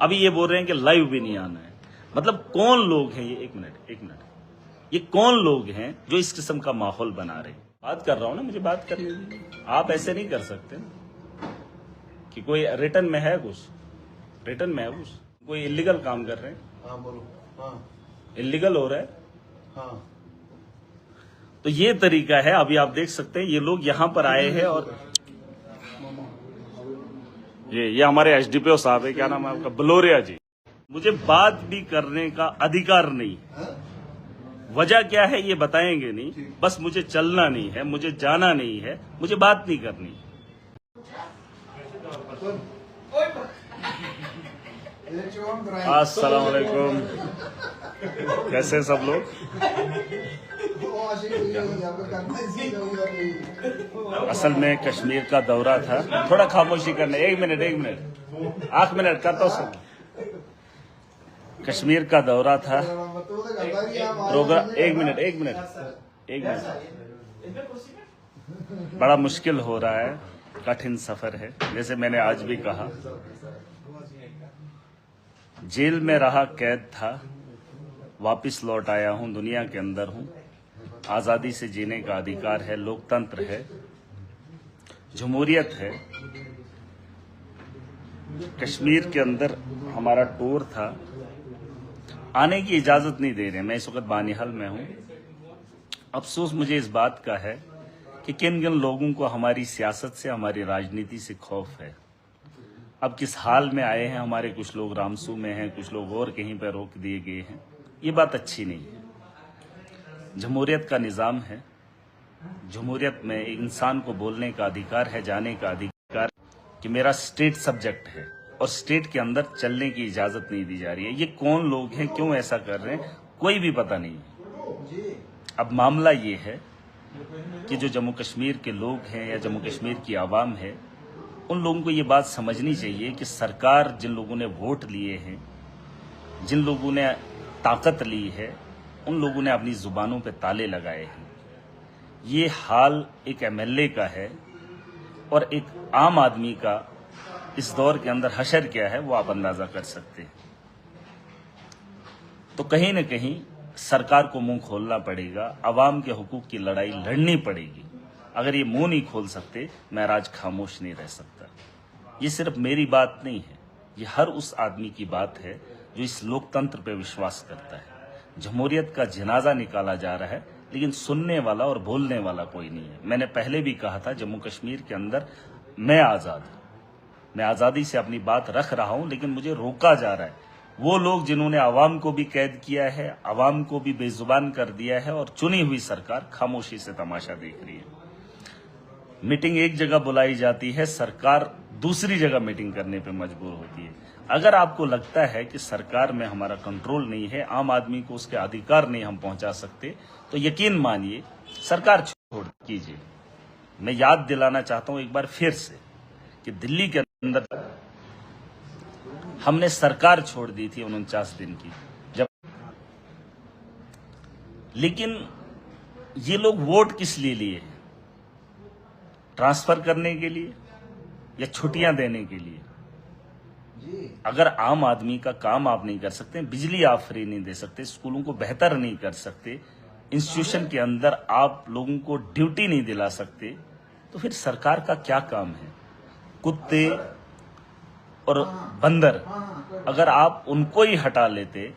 अभी ये बोल रहे हैं कि लाइव भी नहीं आना है। मतलब कौन लोग हैं ये? एक मिनट, ये कौन लोग हैं जो इस किस्म का माहौल बना रहे हैं? बात कर रहा हूं ना, मुझे बात करने दीजिए। आप ऐसे नहीं कर सकते कि कोई रिटर्न में है कुछ, रिटर्न में है कुछ, कोई इलीगल काम कर रहे हैं। हाँ बोलो। हाँ इलीगल हो रहा है। हाँ तो ये तरीका है। अभी आप देख सकते हैं ये लोग यहां पर आए हैं और ये हमारे एसडीपीओ साहब है, क्या नाम है आपका, बलोरिया जी। मुझे बात भी करने का अधिकार नहीं। वजह क्या है ये बताएंगे नहीं, बस मुझे चलना नहीं है, मुझे जाना नहीं है, मुझे बात नहीं करनी। अस्सलाम वालेकुम, कैसे सब लोग? असल में कश्मीर का दौरा था। थोड़ा खामोशी करना, एक मिनट 8 मिनट करता हूं सब। कश्मीर का दौरा था, प्रोग्राम। एक मिनट बड़ा मुश्किल हो रहा है, कठिन सफर है। जैसे मैंने आज भी कहा, जेल में रहा कैद था, वापिस लौट आया हूं, दुनिया के अंदर हूं। आजादी से जीने का अधिकार है, लोकतंत्र है, जमहूरियत है। कश्मीर के अंदर हमारा टूर था, आने की इजाजत नहीं दे रहे। मैं इस वक्त बानिहाल में हूं। अफसोस मुझे इस बात का है कि किन किन लोगों को हमारी सियासत से, हमारी राजनीति से खौफ है। अब किस हाल में आए हैं, हमारे कुछ लोग रामसू में हैं, कुछ लोग और कहीं पर रोक दिए गए हैं। ये बात अच्छी नहीं है। जमहूरियत का निज़ाम है, जमहूरियत में इंसान को बोलने का अधिकार है, जाने का अधिकार, कि मेरा स्टेट सब्जेक्ट है और स्टेट के अंदर चलने की इजाज़त नहीं दी जा रही है। ये कौन लोग हैं, क्यों ऐसा कर रहे हैं, कोई भी पता नहीं है। अब मामला ये है कि जो जम्मू कश्मीर के लोग हैं या जम्मू कश्मीर की आवाम है, उन लोगों को ये बात समझनी चाहिए कि सरकार, जिन लोगों ने वोट लिए हैं, जिन लोगों ने ताकत ली है, उन लोगों ने अपनी जुबानों पे ताले लगाए हैं। ये हाल एक एमएलए का है और एक आम आदमी का इस दौर के अंदर हशर क्या है वो आप अंदाजा कर सकते हैं। तो कहीं न कहीं सरकार को मुंह खोलना पड़ेगा, अवाम के हुकूक की लड़ाई लड़नी पड़ेगी। अगर ये मुंह नहीं खोल सकते, मैं आज खामोश नहीं रह सकता। ये सिर्फ मेरी बात नहीं है, ये हर उस आदमी की बात है जो इस लोकतंत्र पे विश्वास करता है। जमहूरियत का जनाजा निकाला जा रहा है, लेकिन सुनने वाला और बोलने वाला कोई नहीं है। मैंने पहले भी कहा था, जम्मू कश्मीर के अंदर मैं आज़ाद हूं, मैं आज़ादी से अपनी बात रख रहा हूं, लेकिन मुझे रोका जा रहा है। वो लोग जिन्होंने आवाम को भी कैद किया है, आवाम को भी बेजुबान कर दिया है, और चुनी हुई सरकार खामोशी से तमाशा देख रही है। मीटिंग एक जगह बुलाई जाती है, सरकार दूसरी जगह मीटिंग करने पे मजबूर होती है। अगर आपको लगता है कि सरकार में हमारा कंट्रोल नहीं है, आम आदमी को उसके अधिकार नहीं हम पहुंचा सकते, तो यकीन मानिए सरकार छोड़ कीजिए। मैं याद दिलाना चाहता हूं एक बार फिर से कि दिल्ली के अंदर हमने सरकार छोड़ दी थी 49 दिन की, जब, लेकिन ये लोग वोट किस लिए लिए? ट्रांसफर करने के लिए या छुट्टियां देने के लिए? अगर आम आदमी का काम आप नहीं कर सकते, बिजली आप फ्री नहीं दे सकते, स्कूलों को बेहतर नहीं कर सकते, इंस्टीट्यूशन के अंदर आप लोगों को ड्यूटी नहीं दिला सकते, तो फिर सरकार का क्या काम है? कुत्ते और बंदर, अगर आप उनको ही हटा लेते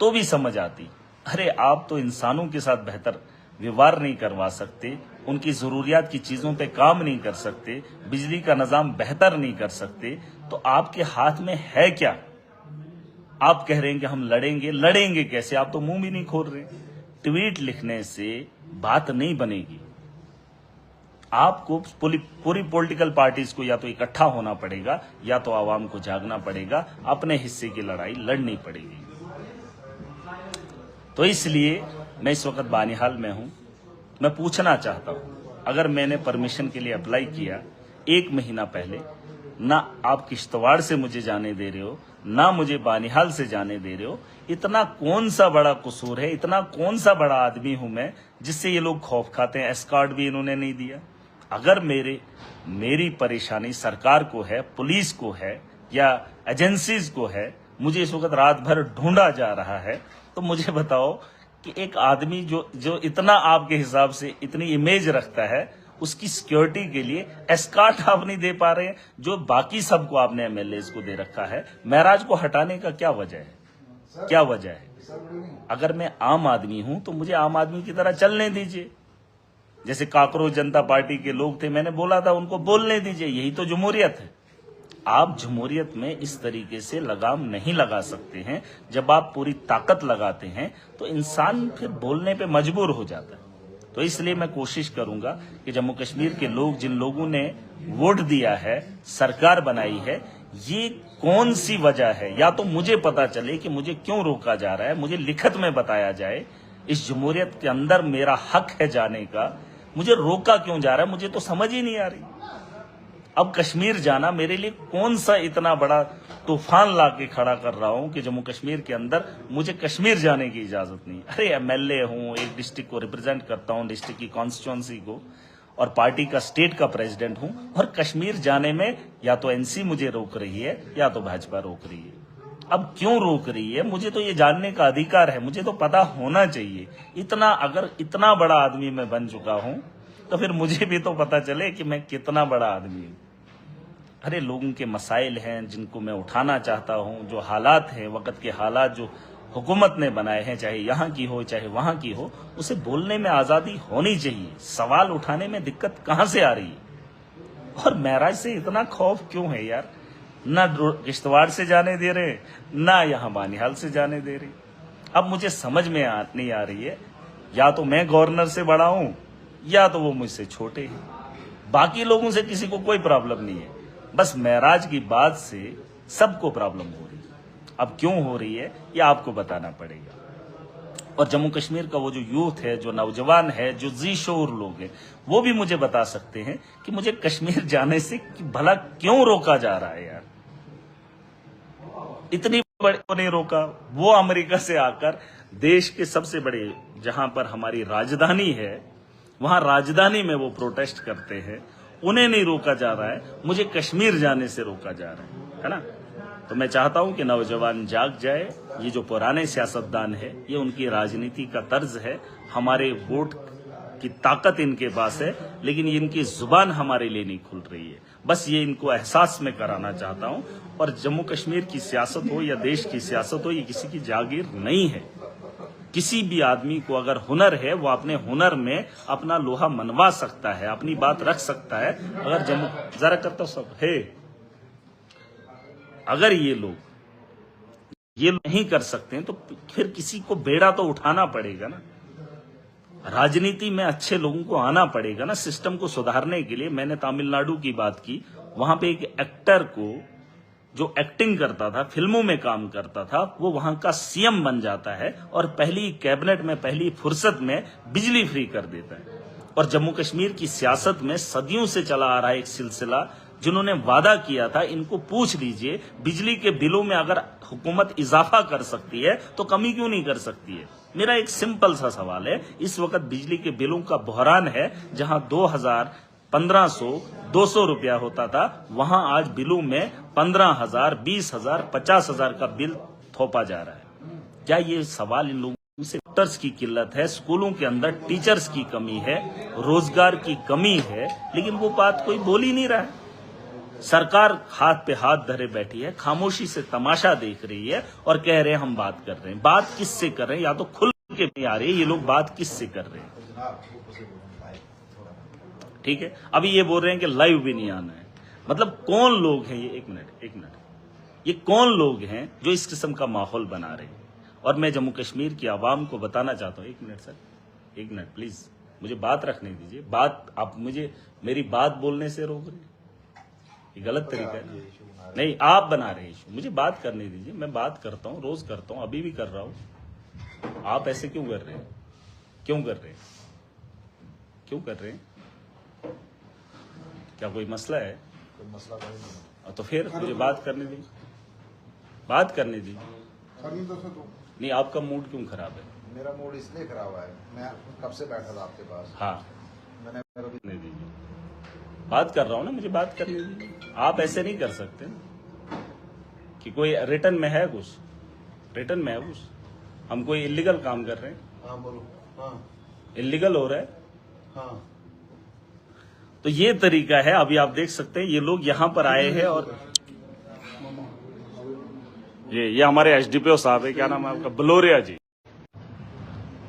तो भी समझ आती। अरे आप तो इंसानों के साथ बेहतर व्यवहार नहीं करवा सकते, उनकी जरूरियात की चीजों पे काम नहीं कर सकते, बिजली का निजाम बेहतर नहीं कर सकते, तो आपके हाथ में है क्या? आप कह रहे हैं कि हम लड़ेंगे, लड़ेंगे कैसे? आप तो मुंह भी नहीं खोल रहे। ट्वीट लिखने से बात नहीं बनेगी। आपको पूरी पॉलिटिकल पार्टीज को या तो इकट्ठा होना पड़ेगा, या तो आवाम को जागना पड़ेगा, अपने हिस्से की लड़ाई लड़नी पड़ेगी। तो इसलिए मैं इस वक्त बानिहाल में हूं। मैं पूछना चाहता हूं, अगर मैंने परमिशन के लिए अप्लाई किया 1 महीना पहले, ना आप किश्तवाड़ से मुझे जाने दे रहे हो, ना मुझे बानिहाल से जाने दे रहे हो, इतना कौन सा बड़ा कसूर है? इतना कौन सा बड़ा आदमी हूं मैं जिससे ये लोग खौफ खाते हैं? एस्कॉर्ट भी इन्होंने नहीं दिया। अगर मेरी परेशानी सरकार को है, पुलिस को है, या एजेंसीज को है, मुझे इस वक्त रात भर ढूंढा जा रहा है। तो मुझे बताओ कि एक आदमी जो इतना आपके हिसाब से इतनी इमेज रखता है, उसकी सिक्योरिटी के लिए एस्कॉर्ट आप नहीं दे पा रहे हैं, जो बाकी सबको आपने एमएलए को दे रखा है। महराज को हटाने का क्या वजह है? क्या वजह है? अगर मैं आम आदमी हूं तो मुझे आम आदमी की तरह चलने दीजिए। जैसे काकरोच जनता पार्टी के लोग थे, मैंने बोला था उनको बोलने दीजिए, यही तो जमहूरियत है। आप जमहूरियत में इस तरीके से लगाम नहीं लगा सकते हैं। जब आप पूरी ताकत लगाते हैं तो इंसान फिर बोलने पे मजबूर हो जाता है। तो इसलिए मैं कोशिश करूंगा कि जम्मू कश्मीर के लोग, जिन लोगों ने वोट दिया है, सरकार बनाई है, ये कौन सी वजह है, या तो मुझे पता चले कि मुझे क्यों रोका जा रहा है, मुझे लिखित में बताया जाए। इस जमहूरियत के अंदर मेरा हक है जाने का, मुझे रोका क्यों जा रहा है, मुझे तो समझ ही नहीं आ रही। अब कश्मीर जाना मेरे लिए कौन सा इतना बड़ा तूफान लाके खड़ा कर रहा हूं कि जम्मू कश्मीर के अंदर मुझे कश्मीर जाने की इजाजत नहीं। अरे एमएलए हूं, एक डिस्ट्रिक्ट को रिप्रेजेंट करता हूं, डिस्ट्रिक्ट की कॉन्स्टिट्यूंसी को, और पार्टी का स्टेट का प्रेसिडेंट हूं, और कश्मीर जाने में या तो एनसी मुझे रोक रही है या तो भाजपा रोक रही है। अब क्यों रोक रही है, मुझे तो ये जानने का अधिकार है, मुझे तो पता होना चाहिए। अगर इतना बड़ा आदमी मैं बन चुका हूं तो फिर मुझे भी तो पता चले कि मैं कितना बड़ा आदमी हूं। अरे लोगों के मसाइल हैं जिनको मैं उठाना चाहता हूं, जो हालात हैं, वक्त के हालात जो हुकूमत ने बनाए हैं, चाहे यहाँ की हो चाहे वहां की हो, उसे बोलने में आजादी होनी चाहिए। सवाल उठाने में दिक्कत कहां से आ रही है? और महराज से इतना खौफ क्यों है यार? ना किश्तवाड़ से जाने दे रहे, ना यहाँ बानिहाल से जाने दे रहे। अब मुझे समझ में नहीं आ रही है, या तो मैं गवर्नर से बड़ा हूं या तो वो मुझसे छोटे हैं। बाकी लोगों से किसी को कोई प्रॉब्लम नहीं है, बस महराज की बात से सबको प्रॉब्लम हो रही है। अब क्यों हो रही है ये आपको बताना पड़ेगा। और जम्मू कश्मीर का वो जो यूथ है, जो नौजवान है, जो जी शोर लोग हैं, वो भी मुझे बता सकते हैं कि मुझे कश्मीर जाने से भला क्यों रोका जा रहा है यार? इतनी बड़ी को नहीं रोका। वो अमेरिका से आकर देश के सबसे बड़े, जहां पर हमारी राजधानी है, वहां राजधानी में वो प्रोटेस्ट करते हैं, उन्हें नहीं रोका जा रहा है, मुझे कश्मीर जाने से रोका जा रहा है ना? तो मैं चाहता हूं कि नौजवान जाग जाए। ये जो पुराने सियासतदान है, ये उनकी राजनीति का तर्ज है। हमारे वोट की ताकत इनके पास है, लेकिन इनकी जुबान हमारे लिए नहीं खुल रही है। बस ये इनको एहसास में कराना चाहता हूं। और जम्मू कश्मीर की सियासत हो या देश की सियासत हो, ये किसी की जागीर नहीं है। किसी भी आदमी को अगर हुनर है, वो अपने हुनर में अपना लोहा मनवा सकता है, अपनी बात रख सकता है। अगर जम्मू जरा करता सब है, अगर ये लोग नहीं कर सकते हैं तो फिर किसी को बेड़ा तो उठाना पड़ेगा ना। राजनीति में अच्छे लोगों को आना पड़ेगा ना, सिस्टम को सुधारने के लिए। मैंने तमिलनाडु की बात की, वहां पे एक एक्टर को, जो एक्टिंग करता था, फिल्मों में काम करता था, वो वहां का सीएम बन जाता है और पहली कैबिनेट में, पहली फुर्सत में बिजली फ्री कर देता है। और जम्मू कश्मीर की सियासत में सदियों से चला आ रहा है एक सिलसिला, जिन्होंने वादा किया था, इनको पूछ लीजिए, बिजली के बिलों में अगर हुकूमत इजाफा कर सकती है तो कमी क्यों नहीं कर सकती है? मेरा एक सिंपल सा सवाल है। इस वक्त बिजली के बिलों का बहरान है, जहां 2000, 1500, 200 रुपया होता था, वहां आज बिलों में 15,000, 20,000, 50,000 का बिल थोपा जा रहा है। क्या ये सवाल इन लोगों से? डॉक्टर्स की किल्लत है, स्कूलों के अंदर टीचर्स की कमी है, रोजगार की कमी है, लेकिन वो बात कोई बोल ही नहीं रहा है। सरकार हाथ पे हाथ धरे बैठी है, खामोशी से तमाशा देख रही है और कह रहे हैं हम बात कर रहे हैं। बात किससे कर रहे हैं? या तो खुल के नहीं आ रही है, ये लोग बात किससे कर रहे हैं? ठीक है, अभी ये बोल रहे हैं कि लाइव भी नहीं आना है। मतलब कौन लोग हैं ये? एक मिनट, ये कौन लोग हैं जो इस किस्म का माहौल बना रहे हैं? और मैं जम्मू कश्मीर की आवाम को बताना चाहता हूं, एक मिनट सर, एक मिनट प्लीज, मुझे बात रखने दीजिए। बात आप मुझे मेरी बात बोलने से रोक रहे हैं, ये गलत तरीका है। नहीं, आप बना रहे इशू, मुझे बात करने दीजिए। मैं बात करता हूं, रोज करता हूं, अभी भी कर रहा हूं। आप ऐसे क्यों कर रहे हैं? क्यों कर रहे हैं? क्यों कर रहे हैं? क्या कोई मसला है? कोई मसला नहीं। तो फिर मुझे बात करने दीजिए, बात करने दीजिए। नहीं, आपका मूड क्यों खराब है? मेरा मूड इसलिए खराब है, मैं कब से बैठा था आपके पास। हाँ, मैंने नहीं दीजिए, बात कर रहा हूं ना, मुझे बात करने दीजिए। आप ऐसे नहीं कर सकते। क्यों कि कोई रिटर्न में है कुछ, रिटर्न में है कुछ, हम कोई इलीगल काम कर रहे हैं, हाँ बोलो। हाँ इलीगल हो रहा है। हाँ तो ये तरीका है। अभी आप देख सकते हैं ये लोग यहां पर आए हैं और ये हमारे एसडीपीओ साहब है, क्या नाम है आपका, बलोरिया जी।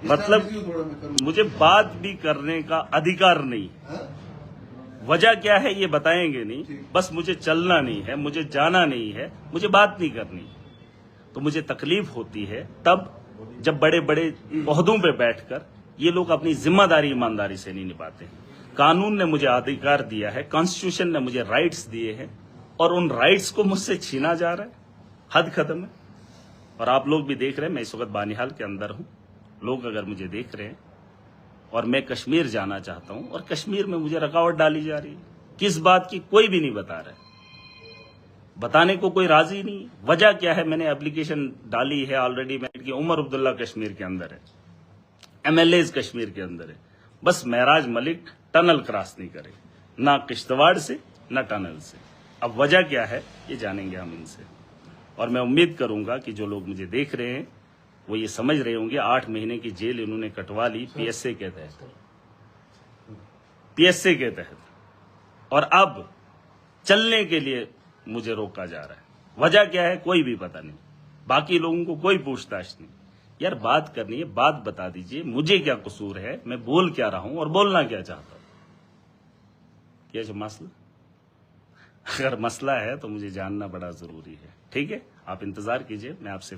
मतलब मुझे बात भी करने का अधिकार नहीं। वजह क्या है ये बताएंगे नहीं, बस मुझे चलना नहीं है, मुझे जाना नहीं है, मुझे बात नहीं करनी। तो मुझे तकलीफ होती है तब जब बड़े बड़े ओहदों पे बैठकर ये लोग अपनी जिम्मेदारी ईमानदारी से नहीं निभाते। कानून ने मुझे अधिकार दिया है, कॉन्स्टिट्यूशन ने मुझे राइट्स दिए हैं और उन राइट्स को मुझसे छीना जा रहा है। हद खत्म है। और आप लोग भी देख रहे हैं, मैं इस वक्त बानिहाल के अंदर हूं। लोग अगर मुझे देख रहे हैं और मैं कश्मीर जाना चाहता हूं और कश्मीर में मुझे रुकावट डाली जा रही है, किस बात की कोई भी नहीं बता रहा है, बताने को कोई राजी नहीं। वजह क्या है, मैंने एप्लीकेशन डाली है ऑलरेडी, कि उमर अब्दुल्ला कश्मीर के अंदर है, एमएलएज कश्मीर के अंदर है, बस महराज मलिक टनल क्रॉस नहीं करे, ना किश्तवाड़ से ना टनल से। अब वजह क्या है ये जानेंगे हम इनसे। और मैं उम्मीद करूंगा कि जो लोग मुझे देख रहे हैं वो ये समझ रहे होंगे 8 महीने की जेल इन्होंने कटवा ली पीएसए के तहत, पीएसए के तहत, और अब चलने के लिए मुझे रोका जा रहा है। वजह क्या है कोई भी पता नहीं, बाकी लोगों को कोई पूछताछ नहीं। यार बात करनी है, बात बता दीजिए, मुझे क्या कसूर है, मैं बोल क्या रहा हूं और बोलना क्या चाहता हूं। क्या जो मसला, अगर मसला है तो मुझे जानना बड़ा जरूरी है। ठीक है, आप इंतजार कीजिए, मैं आपसे